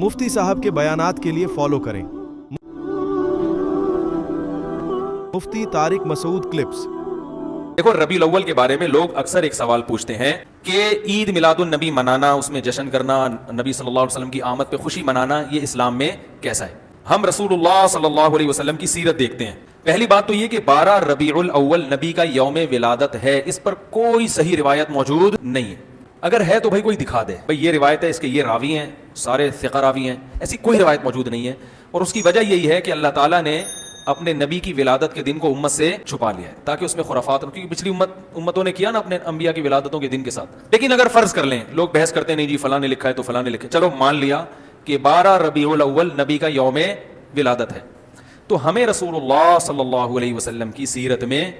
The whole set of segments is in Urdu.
مفتی صاحب کے بیانات کے لیے فالو کریں مفتی طارق مسعود کلپس۔ دیکھو، ربیع الاول کے بارے میں لوگ اکثر ایک سوال پوچھتے ہیں کہ عید میلاد النبی منانا، اس میں جشن کرنا، نبی صلی اللہ علیہ وسلم کی آمد پہ خوشی منانا، یہ اسلام میں کیسا ہے؟ ہم رسول اللہ صلی اللہ علیہ وسلم کی سیرت دیکھتے ہیں۔ پہلی بات تو یہ کہ 12 ربیع الاول نبی کا یوم ولادت ہے، اس پر کوئی صحیح روایت موجود نہیں ہے۔ اگر ہے تو بھائی کوئی دکھا دے، بھائی یہ روایت ہے، اس کے یہ راوی ہیں، سارے ثقہ راوی ہیں، ایسی کوئی روایت موجود نہیں ہے۔ اور اس کی وجہ یہی ہے کہ اللہ تعالیٰ نے اپنے نبی کی ولادت کے دن کو امت سے چھپا لیا ہے تاکہ اس میں خرافات، کیونکہ پچھلی امتوں نے کیا نا اپنے انبیاء کی ولادتوں کے دن کے ساتھ۔ لیکن اگر فرض کر لیں، لوگ بحث کرتے ہیں نہیں جی فلاں نے لکھا ہے تو فلاں نے لکھا ہے، چلو مان لیا کہ 12 ربیع الاول نبی کا یوم ولادت ہے، تو ہمیں رسول اللہ صلی اللہ علیہ وسلم کی سیرت میں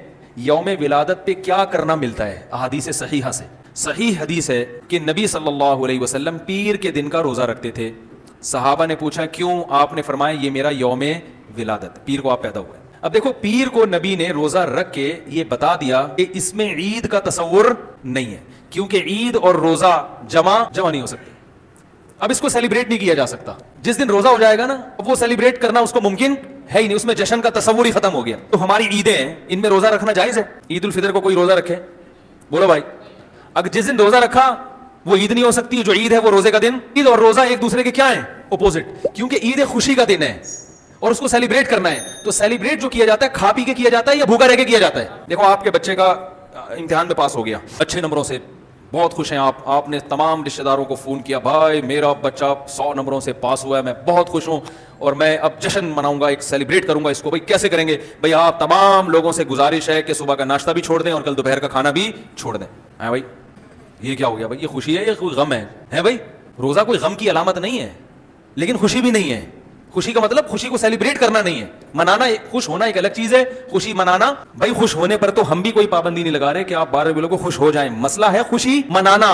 یوم ولادت پہ کیا کرنا ملتا ہے؟ احادیث صحیحہ سے صحیح حدیث ہے کہ نبی صلی اللہ علیہ وسلم پیر کے دن کا روزہ رکھتے تھے۔ صحابہ نے پوچھا کیوں؟ آپ نے فرمایا یہ میرا یوم ولادت، پیر کو آپ پیدا ہوئے۔ اب دیکھو، پیر کو نبی نے روزہ رکھ کے یہ بتا دیا کہ اس میں عید کا تصور نہیں ہے، کیونکہ عید اور روزہ جمع نہیں ہو سکتے۔ اب اس کو سیلیبریٹ نہیں کیا جا سکتا۔ جس دن روزہ ہو جائے گا نا، اب وہ سیلیبریٹ کرنا اس کو ممکن ہے ہی نہیں، اس میں جشن کا تصور ہی ختم ہو گیا۔ تو ہماری عیدیں ہیں، ان میں روزہ رکھنا جائز ہے؟ عید الفطر کو کوئی روزہ رکھے؟ بولو بھائی، اگر جس دن روزہ رکھا وہ عید نہیں ہو سکتی، جو عید ہے وہ روزے کا دن۔ عید اور روزہ ایک دوسرے کے کیا ہیں؟ اپوزٹ، کیونکہ عید خوشی کا دن ہے اور اس کو سیلیبریٹ کرنا ہے۔ تو سیلیبریٹ جو کیا جاتا ہے کھا پی کے کیا جاتا ہے یا بھوکا رہ کے کیا جاتا ہے؟ دیکھو، آپ کے بچے کا امتحان میں پاس ہو گیا اچھے نمبروں سے، بہت خوش ہیں آپ نے تمام رشتہ داروں کو فون کیا، بھائی میرا بچہ 100 نمبروں سے پاس ہوا ہے، میں بہت خوش ہوں اور میں اب جشن مناؤں گا، ایک سیلیبریٹ کروں گا اس کو۔ بھائی کیسے کریں گے؟ بھائی آپ تمام لوگوں سے گزارش ہے کہ صبح کا ناشتہ بھی چھوڑ دیں اور کل دوپہر کا کھانا بھی چھوڑ دیں۔ ہاں بھائی، یہ کیا ہو گیا؟ بھائی یہ خوشی ہے یا کوئی غم ہے بھائی؟ روزہ کوئی غم کی علامت نہیں ہے، لیکن خوشی بھی نہیں ہے۔ خوشی کا مطلب خوشی کو سیلیبریٹ کرنا نہیں ہے، منانا۔ خوش ہونا ایک الگ چیز ہے، خوشی منانا۔ بھائی خوش ہونے پر تو ہم بھی کوئی پابندی نہیں لگا رہے کہ آپ 12 ربیع کو خوش ہو جائیں، مسئلہ ہے خوشی منانا۔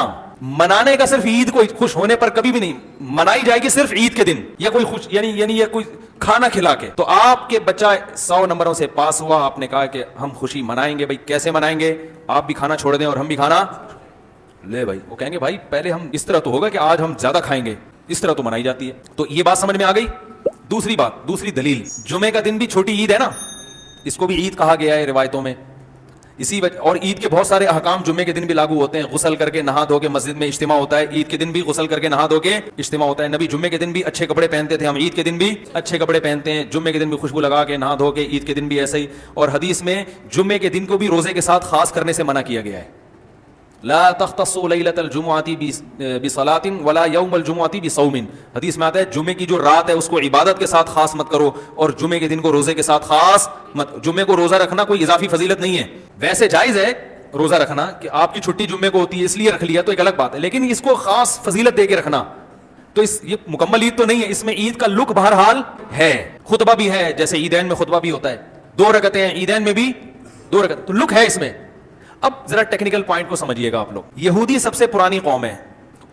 منانے کا صرف عید کو، خوش ہونے پر کبھی بھی نہیں منائی جائے گی، صرف عید کے دن، یا کوئی خوش یعنی یہ کوئی کھانا کھلا کے۔ تو آپ کے بچہ 100 نمبروں سے پاس ہوا، آپ نے کہا کہ ہم خوشی منائیں گے۔ بھائی کیسے منائیں گے؟ آپ بھی کھانا چھوڑ دیں اور ہم بھی کھانا لے۔ بھائی وہ کہیں گے بھائی پہلے ہم اس طرح تو ہوگا کہ آج ہم زیادہ کھائیں گے، اس طرح تو منائی جاتی ہے۔ تو یہ بات سمجھ میں آ گئی۔ دوسری بات، دوسری دلیل، جمعے کا دن بھی چھوٹی عید ہے نا، اس کو بھی عید کہا گیا ہے روایتوں میں، اسی وجہ۔ اور عید کے بہت سارے احکام جمعے کے دن بھی لاگو ہوتے ہیں۔ غسل کر کے نہا دھو کے مسجد میں اجتماع ہوتا ہے، عید کے دن بھی غسل کر کے نہا دھو کے اجتماع ہوتا ہے۔ نبی جمعے کے دن بھی اچھے کپڑے پہنتے تھے، ہم عید کے دن بھی اچھے کپڑے پہنتے ہیں، جمعے کے دن بھی خوشبو لگا کے نہا دھو کے، عید کے دن بھی ایسے ہی۔ اور حدیث میں جمعے کے دن کو بھی روزے کے ساتھ خاص کرنے سے منع کیا گیا ہے۔ لا تختصوا لیلۃ الجمعۃ بصلاۃ ولا یوم الجمعۃ بصوم، حدیث میں آتا ہے جمعے کی جو رات ہے اس کو عبادت کے ساتھ خاص مت کرو اور جمعے کے دن کو روزے کے ساتھ خاص مت۔ جمعے کو روزہ رکھنا کوئی اضافی فضیلت نہیں ہے، ویسے جائز ہے روزہ رکھنا کہ آپ کی چھٹی جمعے کو ہوتی ہے اس لیے رکھ لیا تو ایک الگ بات ہے، لیکن اس کو خاص فضیلت دے کے رکھنا تو یہ مکمل عید تو نہیں ہے۔ اس میں عید کا لک بہرحال ہے، خطبہ بھی ہے، جیسے عیدین میں خطبہ بھی ہوتا ہے، 2 رکعتیں ہیں، عیدین میں بھی 2 رکعتیں، تو لک ہے اس میں۔ اب ذرا ٹیکنیکل پوائنٹ کو سمجھیے گا آپ لوگ۔ یہودی سب سے پرانی قوم ہے،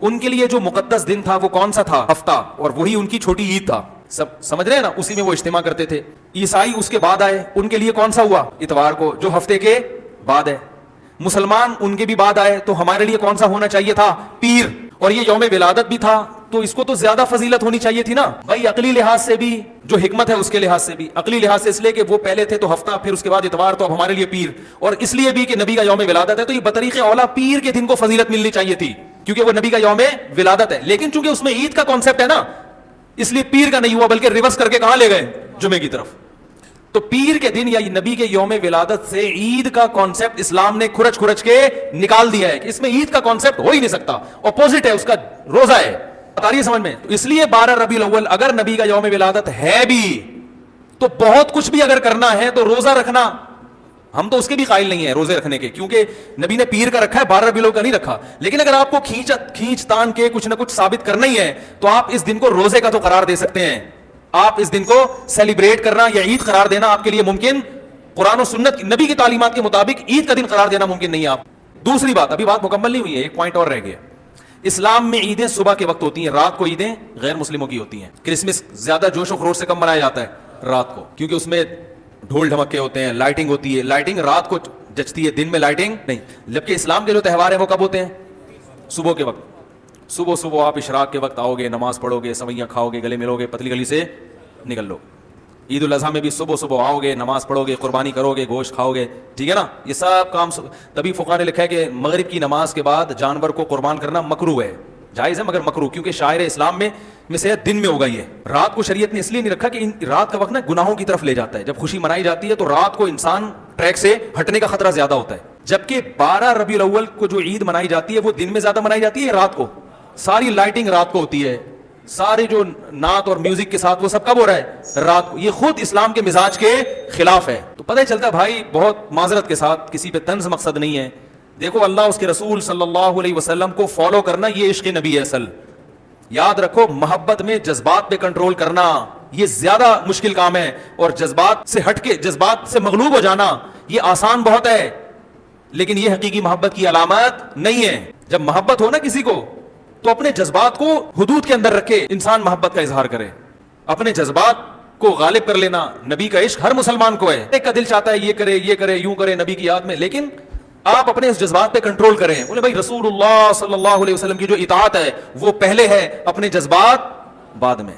ان کے لیے جو مقدس دن تھا وہ کون سا تھا؟ ہفتہ، اور وہی ان کی چھوٹی عید تھا، سب سمجھ رہے ہیں نا، اسی میں وہ اجتماع کرتے تھے۔ عیسائی اس کے بعد آئے، ان کے لیے کون سا ہوا؟ اتوار کو، جو ہفتے کے بعد ہے۔ مسلمان ان کے بھی بعد آئے، تو ہمارے لیے کون سا ہونا چاہیے تھا؟ پیر، اور یہ یوم ولادت بھی تھا تو اس کو تو زیادہ فضیلت ہونی چاہیے تھی نا بھائی، عقلی لحاظ سے بھی، جو حکمت ہے اس کے لحاظ سے بھی، عقلی لحاظ سے اس لیے کہ وہ پہلے تھے تو ہفتہ، پھر اس کے بعد اتوار، تو اب ہمارے لیے پیر، اور اس لیے بھی کہ نبی کا یوم ولادت ہے تو یہ بطریق اولا پیر کے دن کو فضیلت ملنی چاہیے تھی کیونکہ وہ نبی کا یوم ولادت ہے۔ لیکن چونکہ اس میں عید کا کانسیپٹ ہے نا، اس لیے پیر کا نہیں ہوا بلکہ ریورس کر کے کہاں لے گئے؟ جمعے کی طرف۔ تو پیر کے دن یا نبی کے یوم ولادت سے عید کا کانسیپٹ اسلام نے کھرچ کے نکال دیا ہے کہ اس میں عید کا کانسیپٹ ہو ہی نہیں سکتا، اپوزٹ ہے اس کا، روزہ ہے۔ بتا رہی ہے سمجھ میں؟ تو اس لیے 12 ربیع الاول اگر نبی کا یوم ولادت ہے بھی تو بہت کچھ بھی اگر کرنا ہے تو روزہ رکھنا، ہم تو اس کے بھی قائل نہیں ہیں روزے رکھنے کے، کیونکہ نبی نے پیر کا رکھا ہے، 12 ربیع الاول کا نہیں رکھا۔ لیکن اگر آپ کو کھینچ تان کے کچھ نہ کچھ ثابت کرنا ہی ہے تو آپ اس دن کو روزے کا تو قرار دے سکتے ہیں، آپ اس دن کو سیلیبریٹ کرنا یا عید قرار دینا آپ کے لیے ممکن، قرآن و سنت نبی کی تعلیمات کے مطابق عید کا دن قرار دینا ممکن نہیں ہے آپ۔ دوسری بات، ابھی بات مکمل نہیں ہوئی ہے، ایک پوائنٹ اور رہ گیا۔ اسلام میں عیدیں صبح کے وقت ہوتی ہیں، رات کو عیدیں غیر مسلموں کی ہوتی ہیں۔ کرسمس زیادہ جوش و خروش سے کم منایا جاتا ہے رات کو، کیونکہ اس میں ڈھول ڈھمکے ہوتے ہیں، لائٹنگ ہوتی ہے، لائٹنگ رات کو جچتی ہے، دن میں لائٹنگ نہیں۔ جبکہ اسلام کے جو تہوار ہیں وہ کب ہوتے ہیں؟ صبح کے وقت۔ صبح صبح آپ اشراق کے وقت آؤ گے, نماز پڑھو گے, سویاں کھاؤ گے, گلے ملو گے, پتلی گلی سے نکل لو. عید الاضحیٰ میں بھی صبح صبح آؤ گے, نماز پڑھو گے, قربانی کرو گے, گوشت کھاؤ گے, ٹھیک ہے نا. یہ سب کام تبھی فقہا نے لکھا ہے کہ مغرب کی نماز کے بعد جانور کو قربان کرنا مکروہ ہے, جائز ہے مگر مکروہ, کیونکہ شاعر اسلام میں سے دن میں ہوگا. یہ رات کو شریعت نے اس لیے نہیں رکھا کہ رات کا وقت نا گناہوں کی طرف لے جاتا ہے. جب خوشی منائی جاتی ہے تو رات کو انسان ٹریک سے ہٹنے کا خطرہ زیادہ ہوتا ہے, جبکہ 12 ربیع الاول کو جو عید منائی جاتی ہے وہ دن میں زیادہ منائی جاتی ہے رات کو. ساری لائٹنگ رات کو ہوتی ہے, سارے جو نعت اور میوزک کے ساتھ وہ سب کب ہو رہا ہے, رات کو. یہ خود اسلام کے مزاج کے خلاف ہے. تو پتہ چلتا بھائی, بہت معذرت کے ساتھ, کسی پہ طنز مقصد نہیں ہے. دیکھو اللہ اس کے رسول صلی اللہ علیہ وسلم کو فالو کرنا یہ عشق نبی ہے اصل. یاد رکھو, محبت میں جذبات پہ کنٹرول کرنا یہ زیادہ مشکل کام ہے, اور جذبات سے ہٹ کے جذبات سے مغلوب ہو جانا یہ آسان بہت ہے, لیکن یہ حقیقی محبت کی علامت نہیں ہے. جب محبت ہو نا کسی کو تو اپنے جذبات کو حدود کے اندر رکھے انسان محبت کا اظہار کرے. اپنے جذبات کو غالب کر لینا, نبی کا عشق ہر مسلمان کو ہے. ایک کا دل چاہتا ہے یہ کرے یوں کرے نبی کی یاد میں, لیکن آپ اپنے اس جذبات پہ کنٹرول کریں. بولے بھائی رسول اللہ صلی اللہ علیہ وسلم کی جو اطاعت ہے وہ پہلے ہے, اپنے جذبات بعد میں.